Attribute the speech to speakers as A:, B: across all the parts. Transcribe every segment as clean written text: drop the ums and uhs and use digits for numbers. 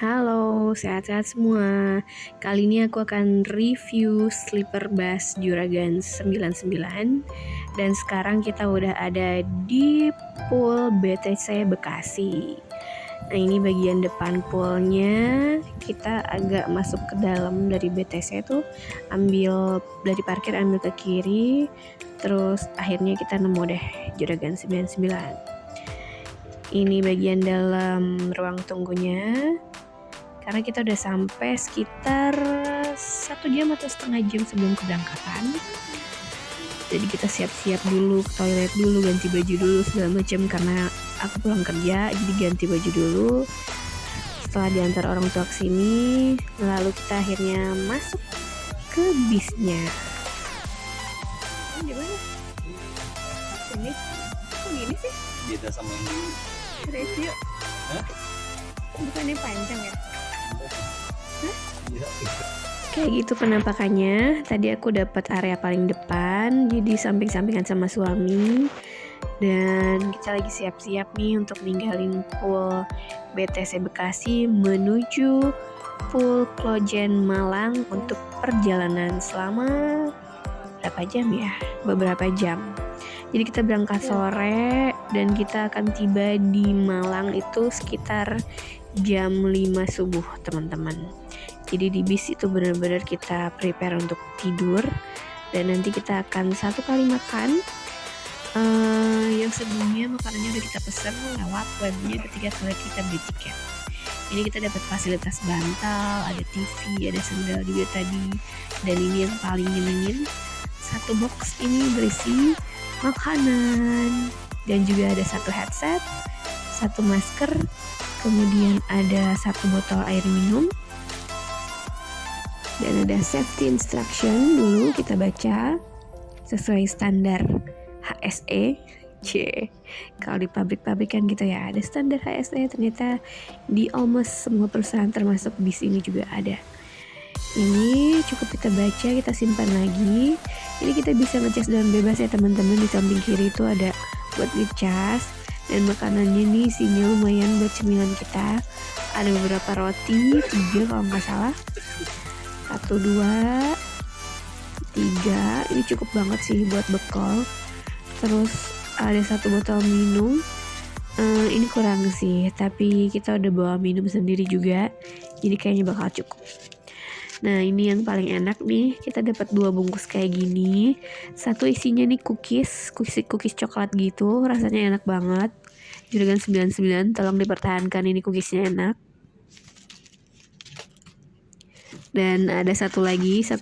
A: Halo, sehat-sehat semua. Kali ini aku akan review Sleeper Bass Juragan 99. Dan sekarang kita udah ada di pool BTC Bekasi. Nah, ini bagian depan poolnya. Kita agak masuk ke dalam dari BTC tuh, ambil dari parkir, ambil ke kiri. Terus akhirnya kita nemu deh Juragan 99. Ini bagian dalam ruang tunggunya. Karena kita udah sampai sekitar 1 jam atau setengah jam sebelum keberangkatan. Jadi kita siap-siap dulu, ke toilet dulu, ganti baju dulu segala macam karena aku pulang kerja, jadi ganti baju dulu. Setelah diantar orang tua ke sini, lalu kita akhirnya masuk ke bisnya. Ini gimana? Ini kok gini sih?
B: Beda sama yang dulu.
A: Review.
B: Hah?
A: Bukannya panjang ya?
B: Iya.
A: Kayak gitu penampakannya. Tadi aku dapat area paling depan, jadi samping-sampingan sama suami. Dan kita lagi siap-siap nih untuk ninggalin pool BTC Bekasi menuju pool Klojen Malang untuk perjalanan selama berapa jam ya? Beberapa jam. Jadi kita berangkat sore dan kita akan tiba di Malang itu sekitar jam 5 subuh, teman-teman. Jadi di bis itu benar-benar kita prepare untuk tidur, dan nanti kita akan satu kali makan. Yang sebelumnya makanannya udah kita pesan lewat webnya ketika kita beli tiket. Ini kita dapat fasilitas bantal, ada TV, ada sendal juga tadi. Dan ini yang paling nyenengin, satu box ini berisi makanan, dan juga ada satu headset, satu masker, kemudian ada satu botol air minum, dan ada safety instruction dulu kita baca sesuai standar HSE. Kalau di pabrik-pabrik kan gitu ya, ada standar HSE. Ternyata di almost semua perusahaan termasuk bis ini juga ada. Ini cukup kita baca, kita simpan lagi. Ini kita bisa ngecas dengan bebas ya teman-teman. Di samping kiri itu ada buat ngecas, dan makanannya nih isinya lumayan buat cemilan kita. Ada beberapa roti, 3 kalau nggak salah, 1, 2, 3. Ini cukup banget sih buat bekal. Terus ada satu botol minum. Ini kurang sih, tapi kita udah bawa minum sendiri juga, jadi kayaknya bakal cukup. Nah, ini yang paling enak nih, kita dapat 2 bungkus kayak gini. Satu isinya nih cookies coklat gitu, rasanya enak banget. Juragan 99, tolong dipertahankan, ini cookiesnya enak. Dan ada satu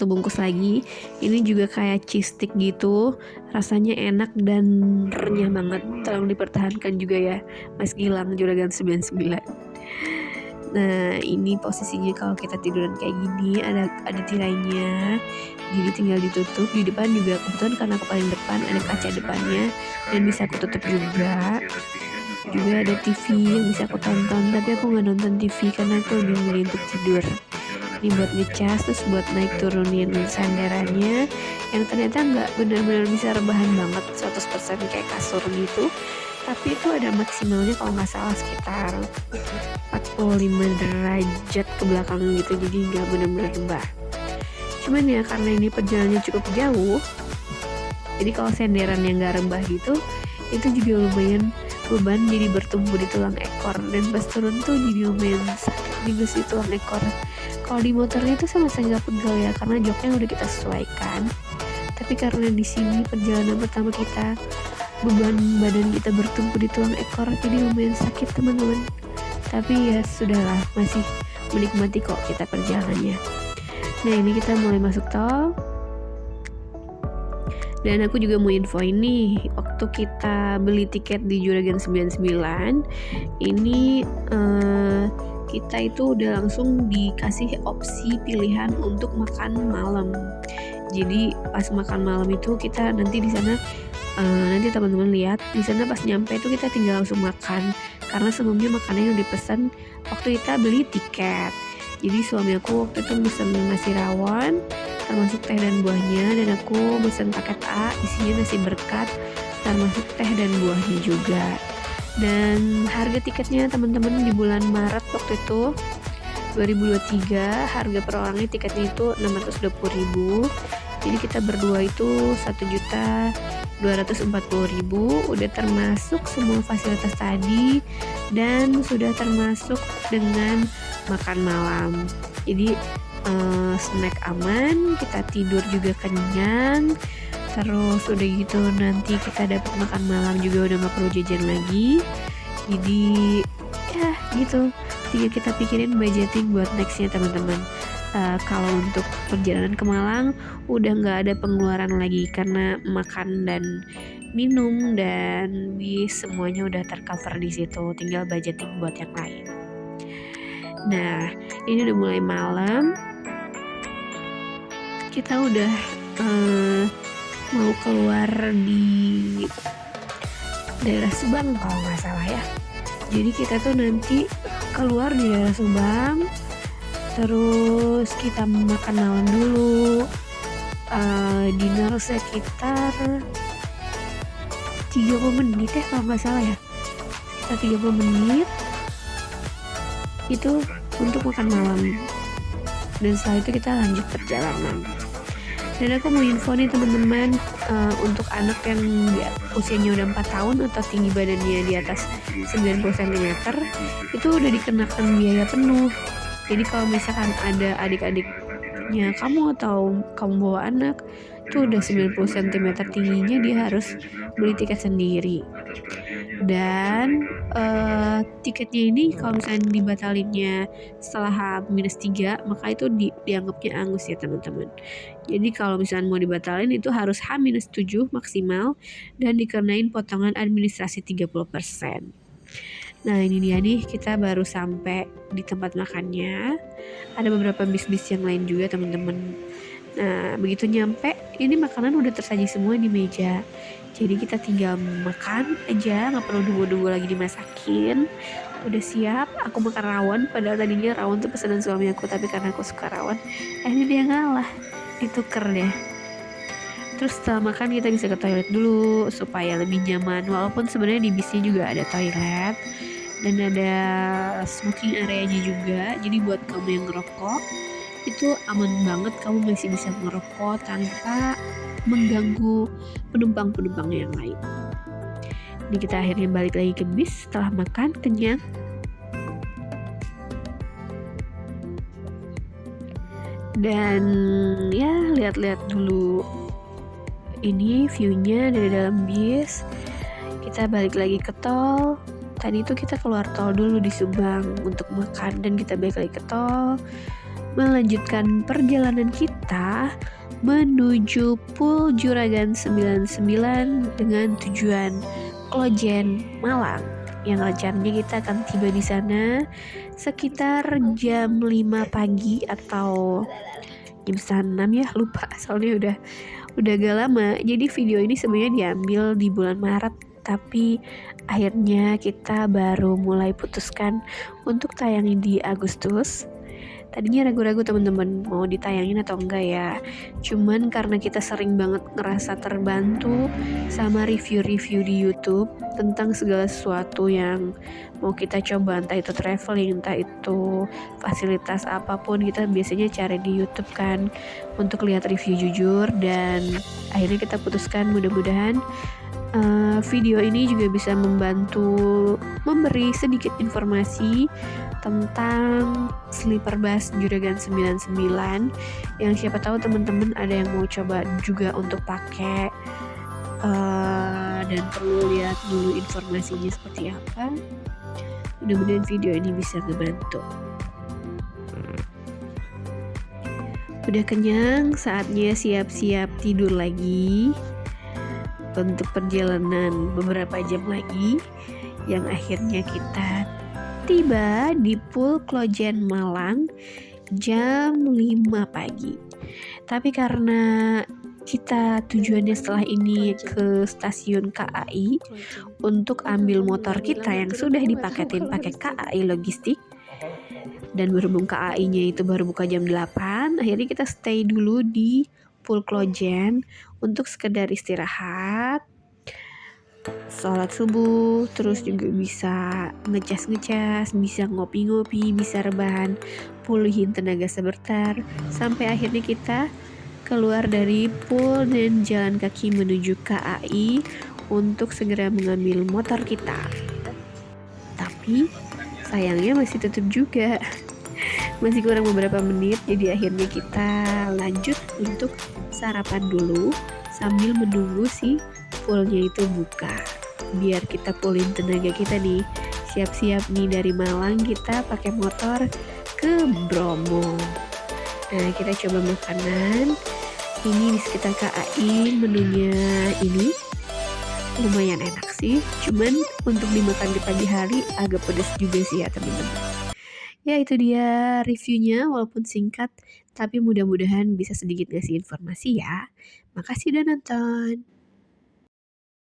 A: bungkus lagi. Ini juga kayak cheese stick gitu, rasanya enak dan renyah banget. Tolong dipertahankan juga ya, Mas Gilang Juragan 99. Nah, ini posisinya kalau kita tiduran kayak gini, ada tirainya, jadi tinggal ditutup. Di depan juga kebetulan karena aku paling depan, ada kaca depannya dan bisa aku tutup juga. Juga ada TV yang bisa aku tonton, tapi aku nggak nonton TV karena aku lebih milih untuk tidur. Ini buat ngecas, terus buat naik turunin sandarannya yang ternyata nggak benar-benar bisa rebahan banget 100% kayak kasur gitu, tapi itu ada maksimalnya kalau nggak salah sekitar 45 derajat ke belakang gitu, jadi nggak benar-benar rebah. Cuman ya karena ini perjalanannya cukup jauh, jadi kalau senderan yang nggak rebah gitu, itu juga lumayan beban, jadi bertumbuh di tulang ekor, dan pas turun tuh jadi lumayan sakit juga sih tulang ekor. Kalau di motornya itu sama sekali nggak pegal ya, karena joknya udah kita sesuaikan. Tapi karena di sini perjalanan pertama kita, beban badan kita bertumpu di tulang ekor, jadi lumayan sakit teman-teman. Tapi ya sudahlah, masih menikmati kok kita perjalanannya. Nah, ini kita mulai masuk tol. Dan aku juga mau info ini, waktu kita beli tiket di Juragan 99, ini kita itu udah langsung dikasih opsi pilihan untuk makan malam. Jadi pas makan malam itu kita nanti di sana, nanti teman-teman lihat di sana pas nyampe itu kita tinggal langsung makan, karena sebelumnya makanannya udah dipesan waktu kita beli tiket. Jadi suami aku waktu itu pesen nasi rawon termasuk teh dan buahnya, dan aku pesen paket A isinya nasi berkat termasuk teh dan buahnya juga. Dan harga tiketnya teman-teman di bulan Maret waktu itu 2023 harga per orangnya tiketnya itu 620.000. Jadi kita berdua itu 1.240.000, udah termasuk semua fasilitas tadi dan sudah termasuk dengan makan malam. Jadi snack aman, kita tidur juga kenyang. Terus udah gitu nanti kita dapat makan malam juga, udah gak perlu jajan lagi. Jadi ya gitu, tinggal kita pikirin budgeting buat nextnya teman-teman. Kalau untuk perjalanan ke Malang udah nggak ada pengeluaran lagi karena makan dan minum dan bis semuanya udah tercover di situ, tinggal budgeting buat yang lain. Nah, ini udah mulai malam, kita udah mau keluar di daerah Subang kalau nggak salah ya. Jadi kita tuh nanti keluar di daerah Subang, terus kita makan malam dulu, dinner sekitar 30 menit ya kalau nggak salah ya, sekitar 30 menit itu untuk makan malam, dan setelah itu kita lanjut perjalanan. Dan aku mau info nih teman-teman, untuk anak yang usianya udah 4 tahun atau tinggi badannya di atas 90 cm itu udah dikenakan biaya penuh. Jadi kalau misalkan ada adik-adiknya kamu atau kamu bawa anak itu udah 90 cm tingginya, dia harus beli tiket sendiri. Dan tiketnya ini kalau misalnya dibatalinnya setelah H-3 maka itu dianggapnya angus ya teman-teman. Jadi kalau misalnya mau dibatalin itu harus H-7 maksimal dan dikenain potongan administrasi 30%. Nah ini dia nih, kita baru sampai di tempat makannya. Ada beberapa bis-bis yang lain juga teman-teman. Nah begitu nyampe, ini makanan udah tersaji semua di meja. Jadi kita tinggal makan aja, gak perlu nunggu-nunggu lagi dimasakin. Udah siap, aku makan rawon. Padahal tadinya rawon tuh pesanan suami aku, tapi karena aku suka rawon, akhirnya dia ngalah, dituker deh. Terus setelah makan kita bisa ke toilet dulu supaya lebih nyaman. Walaupun sebenarnya di bisnya juga ada toilet dan ada smoking areanya juga. Jadi buat kamu yang ngerokok itu aman banget, kamu masih bisa ngerokok tanpa mengganggu penumpang-penumpang yang lain. Ini kita akhirnya balik lagi ke bis setelah makan kenyang. Dan ya lihat-lihat dulu ini view-nya dari dalam bis. Kita balik lagi ke tol. Tadi itu kita keluar tol dulu di Subang untuk makan dan kita balik lagi ke tol, melanjutkan perjalanan kita menuju Pul Juragan 99 dengan tujuan Klojen Malang, yang rencananya kita akan tiba di sana sekitar jam 5 pagi atau jam 6 ya, lupa soalnya udah agak lama. Jadi video ini sebenarnya diambil di bulan Maret, tapi akhirnya kita baru mulai putuskan untuk tayangin di Agustus. Tadinya ragu-ragu teman-teman mau ditayangin atau enggak ya. Cuman karena kita sering banget ngerasa terbantu sama review-review di YouTube tentang segala sesuatu yang mau kita coba, entah itu traveling, entah itu fasilitas apapun, kita biasanya cari di YouTube kan untuk lihat review jujur. Dan akhirnya kita putuskan mudah-mudahan video ini juga bisa membantu memberi sedikit informasi tentang sleeper bus Juragan 99 yang siapa tahu teman-teman ada yang mau coba juga untuk pakai, dan perlu lihat dulu informasinya seperti apa. Mudah-mudahan video ini bisa ngebantu. Udah kenyang, saatnya siap-siap tidur lagi untuk perjalanan beberapa jam lagi, yang akhirnya kita tiba di Pul Klojen Malang jam 5 pagi. Tapi karena kita tujuannya setelah ini ke stasiun KAI untuk ambil motor kita yang sudah dipaketin pakai KAI Logistik, dan berhubung KAI-nya itu baru buka jam 8, akhirnya kita stay dulu di Pul Klojen untuk sekedar istirahat, sholat subuh, terus juga bisa ngecas-ngecas, bisa ngopi-ngopi, bisa rebahan, pulihin tenaga sebentar, sampai akhirnya kita keluar dari pool dan jalan kaki menuju KAI untuk segera mengambil motor kita. Tapi sayangnya masih tutup juga. Masih kurang beberapa menit, jadi akhirnya kita lanjut untuk sarapan dulu sambil menunggu si poolnya itu buka. Biar kita pulin tenaga kita nih. Siap-siap nih dari Malang kita pakai motor ke Bromo. Nah, kita coba makanan. Ini di sekitar KAI menunya ini lumayan enak sih. Cuman untuk dimakan di pagi hari agak pedas juga sih ya teman-teman. Ya itu dia reviewnya walaupun singkat tapi mudah-mudahan bisa sedikit ngasih informasi ya. Makasih udah nonton.